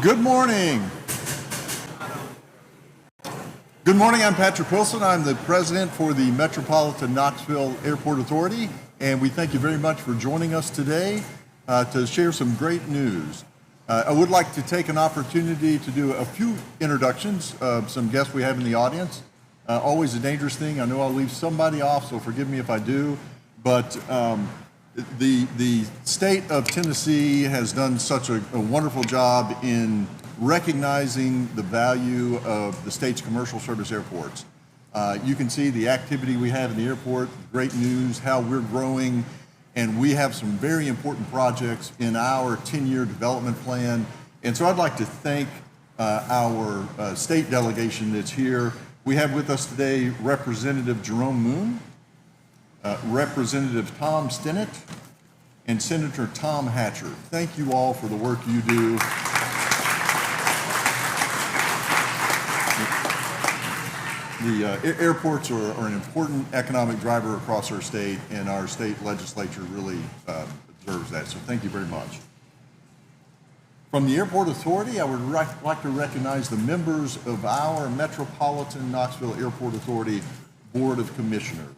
Good morning. Good morning, I'm Patrick Wilson. I'm the president for the Metropolitan Knoxville Airport Authority, and we thank you very much for joining us today to share some great news. I would like to take an opportunity to do a few introductions of some guests we have in the audience. Always a dangerous thing. I know I'll leave somebody off, so forgive me if I do, but the state of Tennessee has done such a wonderful job in recognizing the value of the state's commercial service airports. You can see the activity we have in the airport, great news, how we're growing, and we have some very important projects in our 10-year development plan. And so I'd like to thank our state delegation that's here. We have with us today Representative Jerome Moon, Representative Tom Stinnett, and Senator Tom Hatcher. Thank you all for the work you do. The airports are an important economic driver across our state, and our state legislature really observes that, so thank you very much. From the Airport Authority, I would like to recognize the members of our Metropolitan Knoxville Airport Authority Board of Commissioners.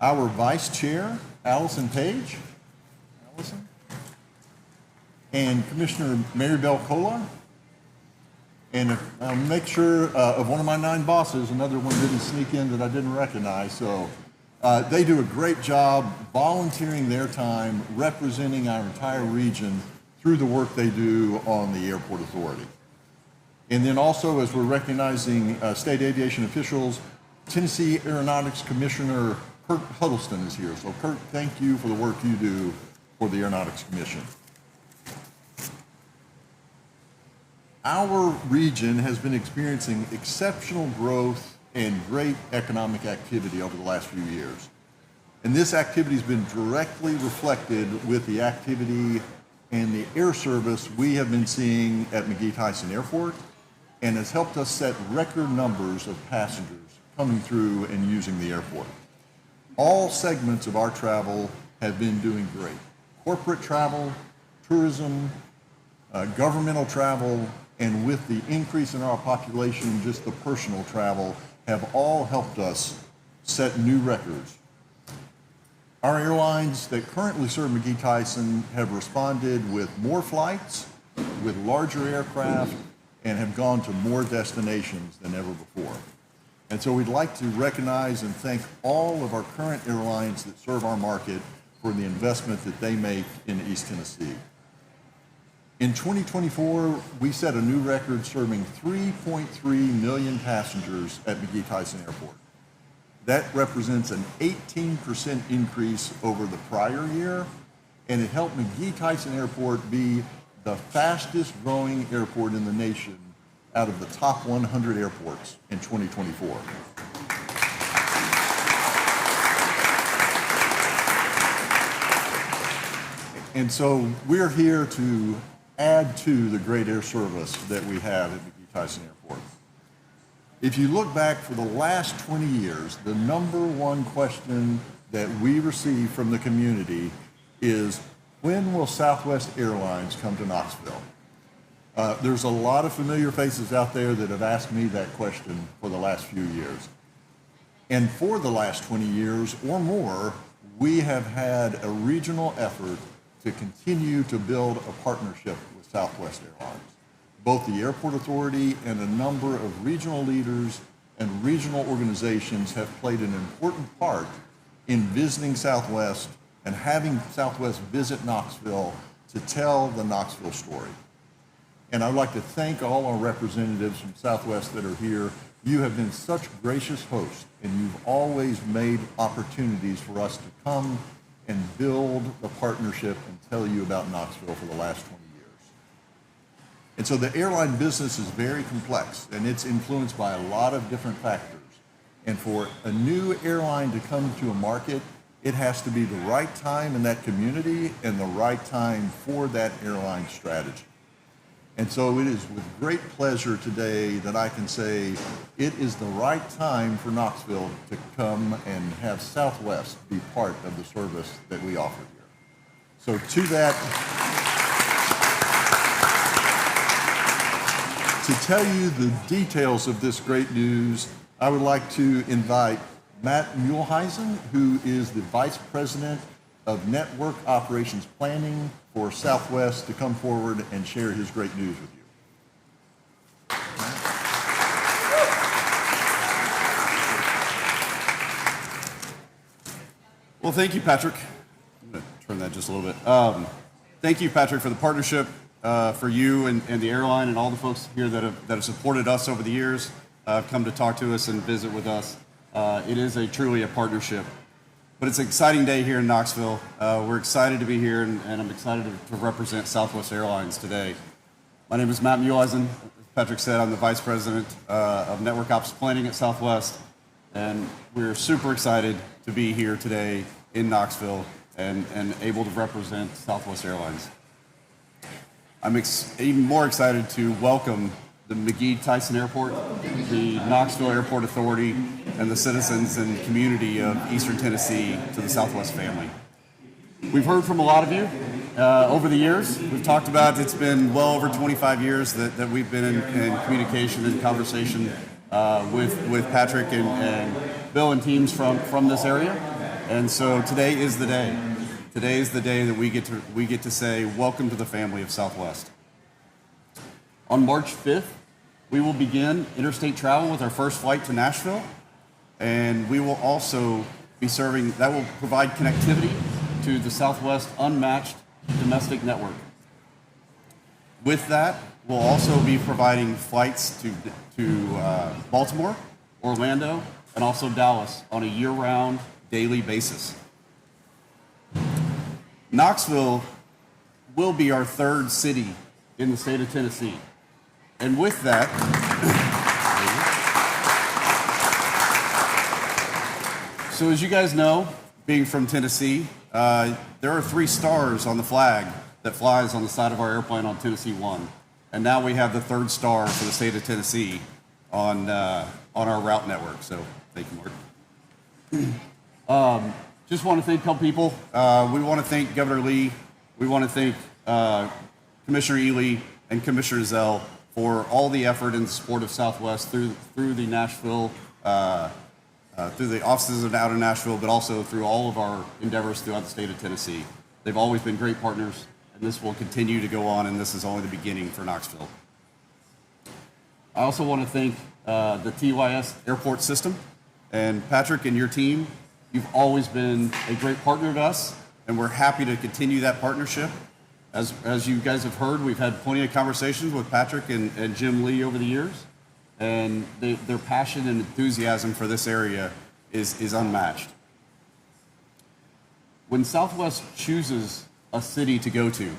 Our Vice Chair, Allison Page, and Commissioner Mary Bell Cola. And I'll make sure of one of my 9 bosses, another one didn't sneak in that I didn't recognize. So they do a great job volunteering their time, representing our entire region through the work they do on the Airport Authority. And then also, as we're recognizing state aviation officials, Tennessee Aeronautics Commissioner Kurt Huddleston is here. So Kurt, thank you for the work you do for the Aeronautics Commission. Our region has been experiencing exceptional growth and great economic activity over the last few years. And this activity has been directly reflected with the activity and the air service we have been seeing at McGhee Tyson Airport, and has helped us set record numbers of passengers coming through and using the airport. All segments of our travel have been doing great. Corporate travel, tourism, governmental travel, and with the increase in our population, just the personal travel, have all helped us set new records. Our airlines that currently serve McGhee Tyson have responded with more flights, with larger aircraft, and have gone to more destinations than ever before. And so we'd like to recognize and thank all of our current airlines that serve our market for the investment that they make in East Tennessee. In 2024, we set a new record serving 3.3 million passengers at McGhee Tyson Airport. That represents an 18% increase over the prior year, and it helped McGhee Tyson Airport be the fastest growing airport in the nation out of the top 100 airports in 2024. And so we're here to add to the great air service that we have at McGhee Tyson Airport. If you look back for the last 20 years, the number one question that we receive from the community is, when will Southwest Airlines come to Knoxville? There's a lot of familiar faces out there that have asked me that question for the last few years. And for the last 20 years or more, we have had a regional effort to continue to build a partnership with Southwest Airlines. Both the Airport Authority and a number of regional leaders and regional organizations have played an important part in visiting Southwest and having Southwest visit Knoxville to tell the Knoxville story. And I'd like to thank all our representatives from Southwest that are here. You have been such gracious hosts, and you've always made opportunities for us to come and build a partnership and tell you about Knoxville for the last 20 years. And so the airline business is very complex, and it's influenced by a lot of different factors. And for a new airline to come to a market, it has to be the right time in that community and the right time for that airline strategy. And so it is with great pleasure today that I can say it is the right time for Knoxville to come and have Southwest be part of the service that we offer here. So to that, To tell you the details of this great news, I would like to invite Matt Muehlheisen, who is the Vice President of Network Operations Planning for Southwest, to come forward and share his great news with you. Well, thank you, Patrick. I'm going to turn that just a little bit. Thank you, Patrick, for the partnership, for you and the airline and all the folks here that have supported us over the years, come to talk to us and visit with us. It is truly a partnership. But it's an exciting day here in Knoxville. We're excited to be here, and I'm excited to represent Southwest Airlines today. My name is Matt Muehlheisen. As Patrick said, I'm the Vice President of Network Ops Planning at Southwest, and we're super excited to be here today in Knoxville and able to represent Southwest Airlines. I'm even more excited to welcome the McGhee Tyson Airport, the Knoxville Airport Authority, and the citizens and community of Eastern Tennessee to the Southwest family. We've heard from a lot of you over the years. We've talked about it's been well over 25 years that we've been in communication and conversation with Patrick and Bill and teams from this area. And so today is the day. Today is the day that we get to say welcome to the family of Southwest. On March 5th, we will begin interstate travel with our first flight to Nashville, and we will also be that will provide connectivity to the Southwest unmatched domestic network. With that, we'll also be providing flights to Baltimore, Orlando, and also Dallas on a year-round daily basis. Knoxville will be our third city in the state of Tennessee. And with that, so as you guys know, being from Tennessee, there are 3 stars on the flag that flies on the side of our airplane on Tennessee 1. And now we have the 3rd star for the state of Tennessee on our route network. So thank you, Mark. Just want to thank a couple people. We want to thank Governor Lee. We want to thank Commissioner Ely and Commissioner Zell for all the effort and support of Southwest through the Nashville, through the offices out of Nashville, but also through all of our endeavors throughout the state of Tennessee. They've always been great partners, and this will continue to go on, and this is only the beginning for Knoxville. I also want to thank the TYS airport system, and Patrick and your team. You've always been a great partner to us, and we're happy to continue that partnership. As you guys have heard, we've had plenty of conversations with Patrick and Jim Lee over the years, and their passion and enthusiasm for this area is unmatched. When Southwest chooses a city to go to,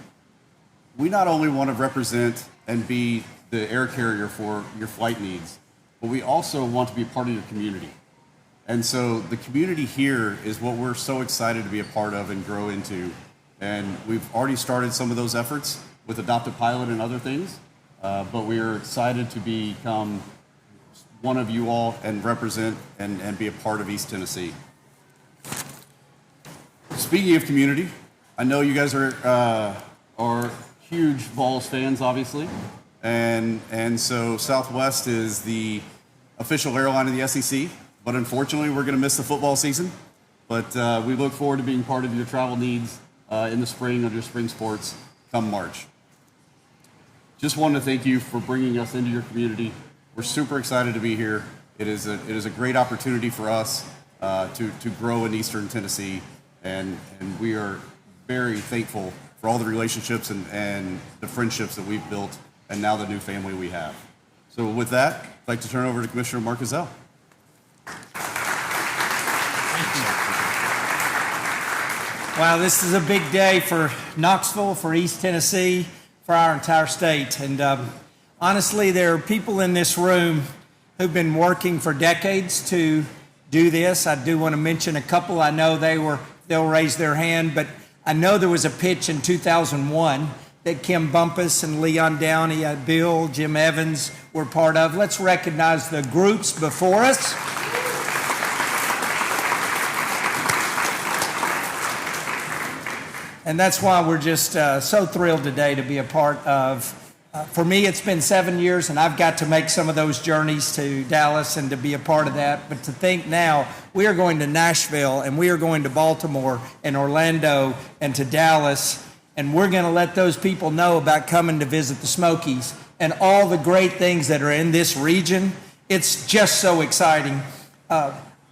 we not only want to represent and be the air carrier for your flight needs, but we also want to be a part of your community. And so the community here is what we're so excited to be a part of and grow into. And we've already started some of those efforts with Adopt a Pilot and other things, but we are excited to become one of you all and represent and be a part of East Tennessee. Speaking of community, I know you guys are huge Vols fans, obviously, and so Southwest is the official airline of the SEC, but unfortunately we're going to miss the football season, but we look forward to being part of your travel needs in the spring of your spring sports come March. Just wanted to thank you for bringing us into your community. We're super excited to be here. It is a great opportunity for us to grow in Eastern Tennessee, and we are very thankful for all the relationships and the friendships that we've built, and now the new family we have. So with that, I'd like to turn it over to Commissioner Mark Zell. Wow, this is a big day for Knoxville, for East Tennessee, for our entire state. And honestly, there are people in this room who've been working for decades to do this. I do want to mention a couple. I know they'll raise their hand, but I know there was a pitch in 2001 that Kim Bumpus and Leon Downey, Bill, Jim Evans were part of. Let's recognize the groups before us. And that's why we're just so thrilled today to be a part of For me, it's been 7 years, and I've got to make some of those journeys to Dallas and to be a part of that. But to think now, we are going to Nashville, and we are going to Baltimore and Orlando and to Dallas, and we're going to let those people know about coming to visit the Smokies and all the great things that are in this region. It's just so exciting.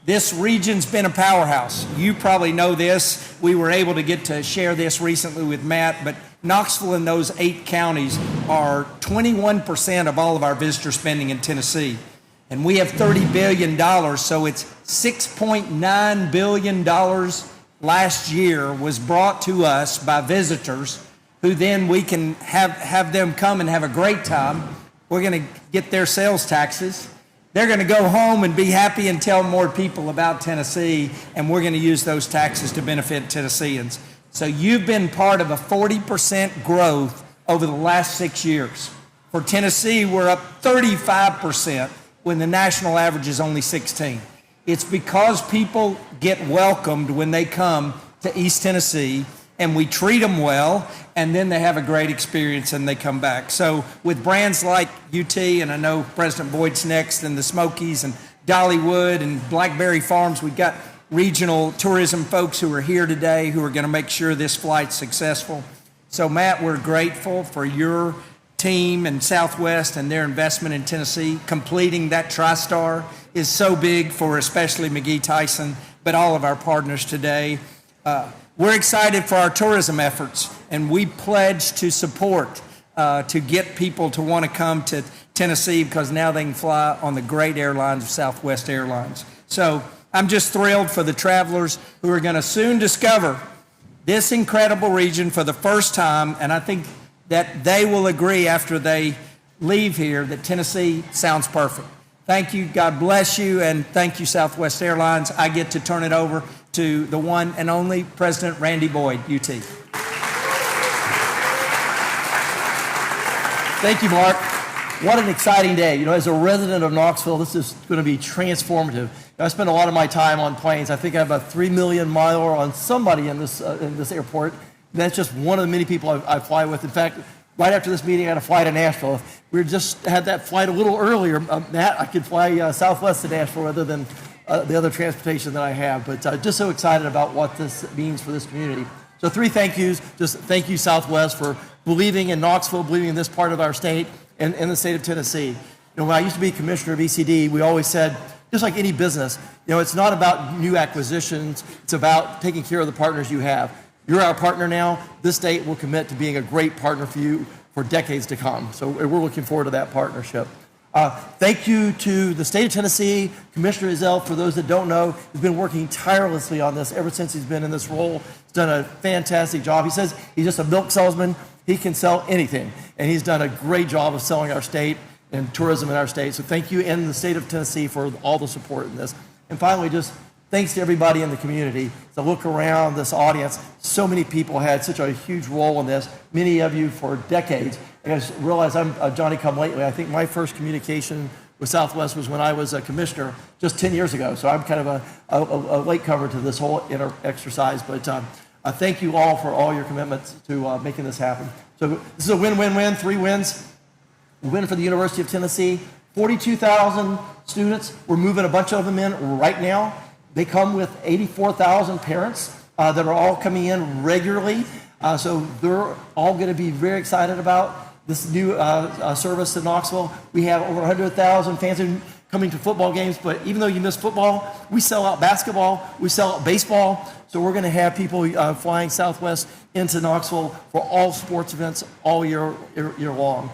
This region's been a powerhouse. You probably know this. We were able to get to share this recently with Matt, but Knoxville and those 8 counties are 21% of all of our visitor spending in Tennessee. And we have $30 billion, so it's $6.9 billion last year was brought to us by visitors who then we can have them come and have a great time. We're going to get their sales taxes. They're going to go home and be happy and tell more people about Tennessee, and we're going to use those taxes to benefit Tennesseans. So you've been part of a 40% growth over the last 6 years. For Tennessee, we're up 35% when the national average is only 16. It's because people get welcomed when they come to East Tennessee, and we treat them well, and then they have a great experience and they come back. So with brands like UT, and I know President Boyd's next, and the Smokies and Dollywood and Blackberry Farms, we've got regional tourism folks who are here today who are going to make sure this flight's successful. So Matt, we're grateful for your team and Southwest and their investment in Tennessee. Completing that TriStar is so big for especially McGhee Tyson, but all of our partners today. We're excited for our tourism efforts, and we pledge to support to get people to want to come to Tennessee because now they can fly on the great airlines of Southwest Airlines. So I'm just thrilled for the travelers who are going to soon discover this incredible region for the first time, and I think that they will agree after they leave here that Tennessee sounds perfect. Thank you, God bless you, and thank you, Southwest Airlines. I get to turn it over to the one and only President Randy Boyd, UT. Thank you, Mark. What an exciting day. You know, as a resident of Knoxville, this is going to be transformative. I spend a lot of my time on planes. I think I have a 3 million miler on somebody in this airport. That's just one of the many people I fly with. In fact, right after this meeting, I had to fly to Nashville. If we just had that flight a little earlier, Matt, I could fly Southwest to Nashville rather than the other transportation that I have. But just so excited about what this means for this community. So 3 thank yous. Just thank you, Southwest, for believing in Knoxville, believing in this part of our state and in the state of Tennessee. You know, when I used to be commissioner of ECD, we always said, just like any business, you know, it's not about new acquisitions. It's about taking care of the partners you have. You're our partner now. This state will commit to being a great partner for you for decades to come. So we're looking forward to that partnership. Thank you to the state of Tennessee, Commissioner Ezell. For those that don't know, he's been working tirelessly on this ever since he's been in this role. He's done a fantastic job. He says he's just a milk salesman. He can sell anything. And he's done a great job of selling our state and tourism in our state. So thank you and the state of Tennessee for all the support in this. And finally, just thanks to everybody in the community. So look around this audience. So many people had such a huge role in this, many of you for decades. I just realize I'm Johnny come lately. I think my first communication with Southwest was when I was a commissioner just 10 years ago. So I'm kind of a late comer to this whole exercise. But thank you all for all your commitments to making this happen. So this is a win-win-win, 3 wins. A win for the University of Tennessee. 42,000 students. We're moving a bunch of them in right now. They come with 84,000 parents that are all coming in regularly. So they're all going to be very excited about this new service to Knoxville. We have over 100,000 fans coming to football games, but even though you miss football, we sell out basketball, we sell out baseball. So we're going to have people flying Southwest into Knoxville for all sports events all year long.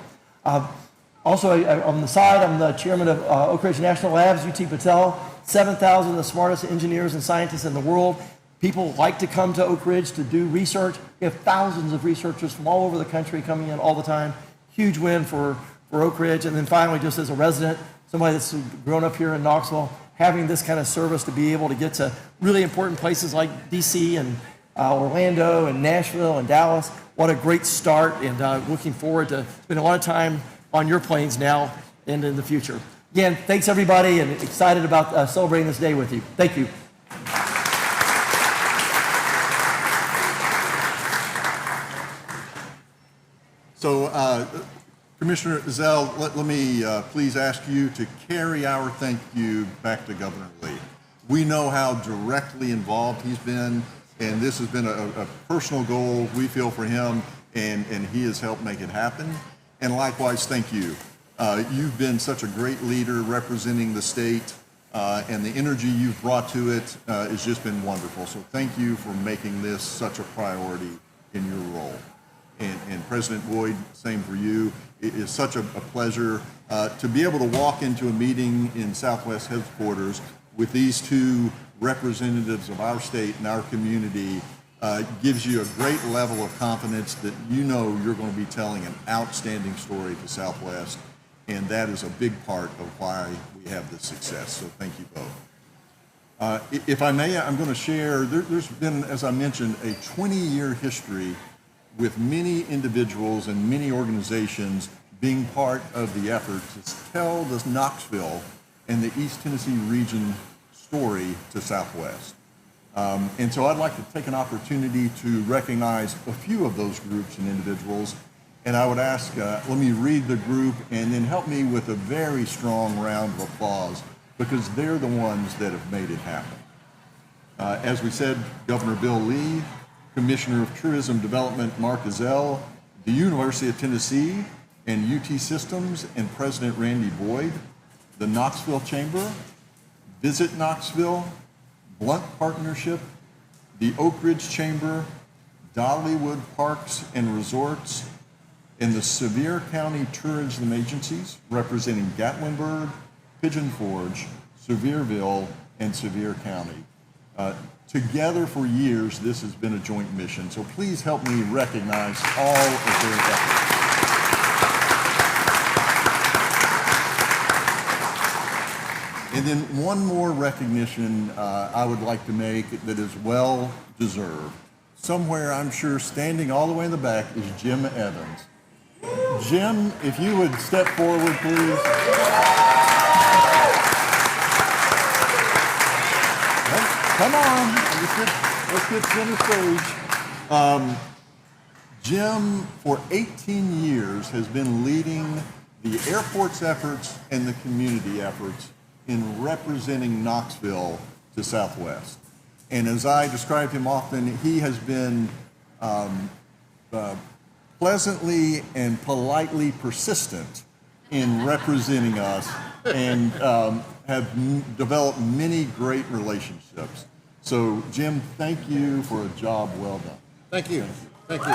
Also, on the side, I'm the chairman of Oak Ridge National Labs, UT Patel. 7,000 of the smartest engineers and scientists in the world. People like to come to Oak Ridge to do research. We have thousands of researchers from all over the country coming in all the time. Huge win for Oak Ridge. And then finally, just as a resident, somebody that's grown up here in Knoxville, having this kind of service to be able to get to really important places like DC and Orlando and Nashville and Dallas. What a great start, and looking forward to spending a lot of time on your planes now and in the future. Again, thanks everybody, and excited about celebrating this day with you. Thank you. So Commissioner Zell, let me please ask you to carry our thank you back to Governor Lee. We know how directly involved he's been, and this has been a personal goal we feel for him, and he has helped make it happen. And likewise, thank you. You've been such a great leader representing the state, and the energy you've brought to it has just been wonderful. So thank you for making this such a priority in your role. And President Boyd, same for you. It is such a pleasure to be able to walk into a meeting in Southwest headquarters with these two representatives of our state and our community. Gives you a great level of confidence that you know you're going to be telling an outstanding story to Southwest, and that is a big part of why we have this success. So thank you both. If I may, I'm going to share, there's been, as I mentioned, a 20-year history with many individuals and many organizations being part of the effort to tell the Knoxville and the East Tennessee region story to Southwest. And so I'd like to take an opportunity to recognize a few of those groups and individuals. And I would ask, let me read the group and then help me with a very strong round of applause, because they're the ones that have made it happen. As we said, Governor Bill Lee, Commissioner of Tourism Development Mark Ezell, the University of Tennessee and UT Systems and President Randy Boyd, the Knoxville Chamber, Visit Knoxville, Blunt Partnership, the Oak Ridge Chamber, Dollywood Parks and Resorts, and the Sevier County Tourism Agencies representing Gatlinburg, Pigeon Forge, Sevierville, and Sevier County. Together for years, this has been a joint mission, so please help me recognize all of their efforts. And then one more recognition I would like to make that is well deserved. Somewhere, I'm sure, standing all the way in the back is Jim Evans. Jim, if you would step forward, please. Come on, let's get center stage. Jim, for 18 years, has been leading the airport's efforts and the community efforts in representing Knoxville to Southwest. And as I describe him often, he has been pleasantly and politely persistent in representing us, and have developed many great relationships. So, Jim, thank you for a job well done. Thank you. Thank you.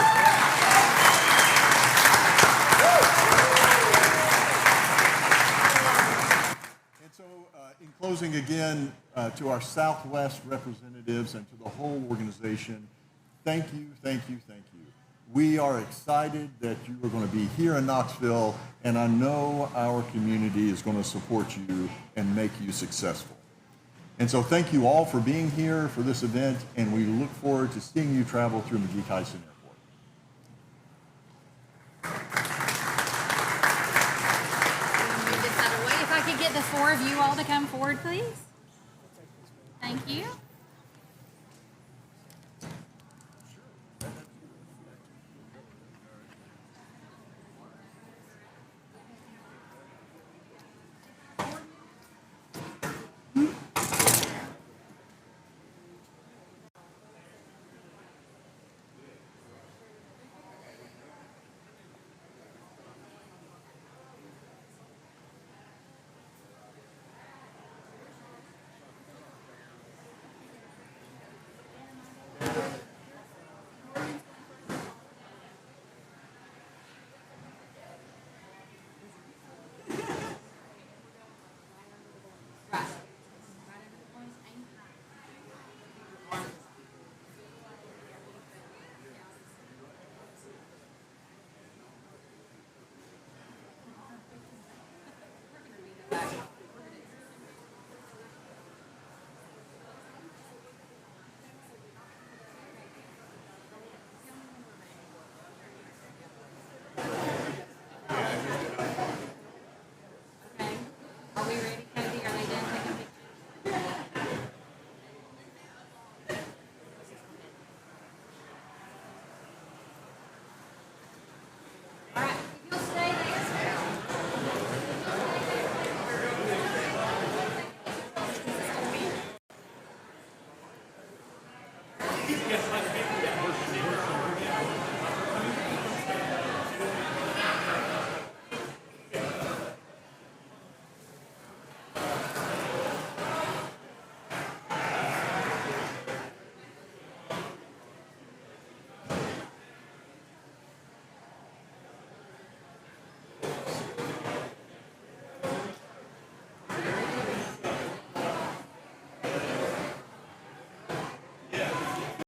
And so, in closing again, to our Southwest representatives and to the whole organization, thank you, thank you, thank you. We are excited that you are going to be here in Knoxville, and I know our community is going to support you and make you successful. And so thank you all for being here for this event, and we look forward to seeing you travel through McGhee Tyson Airport. Move this out of the way. If I could get the four of you all to come forward, please. Thank you. Right.